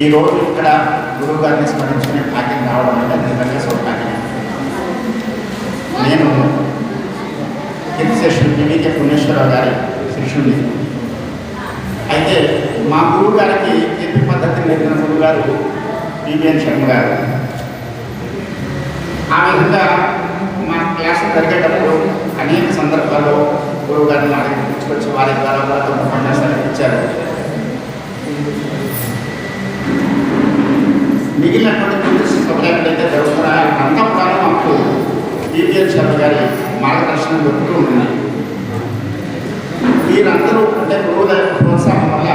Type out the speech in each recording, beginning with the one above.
ఈరోజు ఇక్కడ గురువు గారిని స్మరించుకునే భాగ్యం రావడం అనేది నిజంగా సౌభాగ్యం. నేను కీర్తిశేషుడు పివికే పుణ్యేశ్వరరావు గారి శిష్యుడిని. అయితే మా గురువు గారికి కీర్తి పద్ధతిని నేర్పిన గురువు గారు పివిఎన్ శర్మ గారు. ఆ విధంగా మా క్లాసు జరిగేటప్పుడు అనేక సందర్భాల్లో గురువు గారిని మా దగ్గర తీసుకొచ్చి వారి ద్వారా వాళ్ళతో ఉపన్యాసాలు ఇచ్చారు. మిగిలినటువంటి టూరిస్ట్ సభలు ఎక్కడైతే జరుగుతున్నాయో అంతా కూడా మాకు పివిఎన్ శర్మ గారి మార్గదర్శనం దొరుకుతూ ఉంటుంది. వీరందరూ అంటే గురువుల ప్రోత్సాహం వల్ల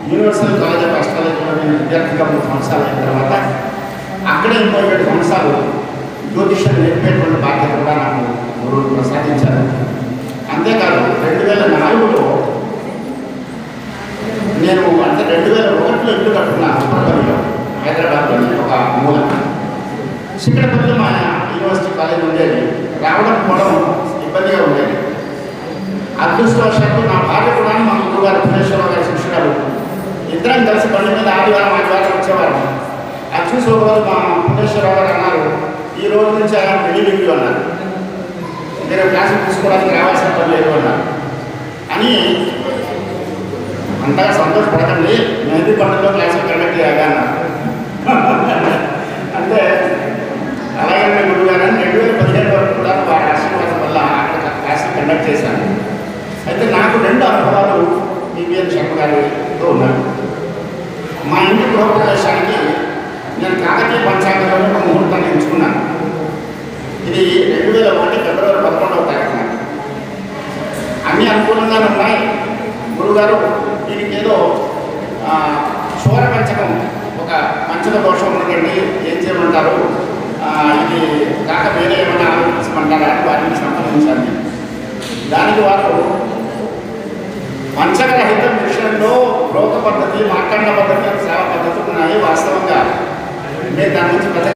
యూనివర్సల్ కాలేజ్ ఆఫ్ ఆస్ట్రాలజీలో నేను విద్యార్థిగా 3 సంవత్సరాలు అయిన తర్వాత అక్కడే 37 సంవత్సరాలు జ్యోతిష్యం నేర్పేటువంటి బాధ్యత కూడా నాకు గురువులు ప్రసాదించారు. అంతేకాదు 2004లో నేను అంటే 2001లో ఇల్లు కట్టుకున్నాను ఉప్పరపల్లిలో, హైదరాబాద్లోని ఒక మూల. సిక్కడపల్లిలో మా యూనివర్సిటీ కాలేజ్ ఉండేది, రావడం పోవడం ఇబ్బందిగా ఉండేది. అదృష్టవశాత్తు నా భార్య కూడా మా గురువు గారు పుణ్యేశ్వరరావు గారి శిష్యురాలు. ఇద్దరం కలిసి బండి మీద ఆదివారం వచ్చేవారు. అది చూసి ఒకరోజు మా పుణ్యేశ్వరరావు గారు అన్నారు, ఈ రోజు నుంచి ఆయన పెళ్లి అన్నారు, మీరు క్లాసులు తీసుకోవడానికి రావాల్సిన పని లేదు అన్నారు. అని అంతగా సంతోషపడకండి, మెహందీ పండుగలో క్లాసులు కండక్ట్ చేయాలి అన్నారు. అంటే అలాగే గురువు గారు 2015 వరకు కూడా వారి ఆశీర్వాదం వల్ల అక్కడ క్లాసులు కండక్ట్ చేశాను. అయితే నాకు 2 అనుభవాలు పివిఎన్ శర్మ గారితో ఉన్నాయి. మా ఇంటి గృహప్రవేశానికి నేను కాకతీయ పంచాంగంలో ఒక ముహూర్తాన్ని ఎంచుకున్నాను. ఇది 2001 ఫిబ్రవరి 11వ తారీఖున. అన్నీ అనుకూలంగానే ఉన్నాయి. గురువుగారు దీనికి ఏదో శోర పంచకం, ఒక పంచక దోషం ఉన్నదండి, ఏం చేయమంటారు, ఇది కాక వేరే ఏమైనా ఆలోచించమంటారా అని వారిని సంప్రదించాను. దానికి వారు పంచకరహితం విషయంలో లోక పద్ధతి, మార్కండ పద్ధతి, సేవ పద్ధతులు ఉన్నాయి. వాస్తవంగా మీరు దాని నుంచి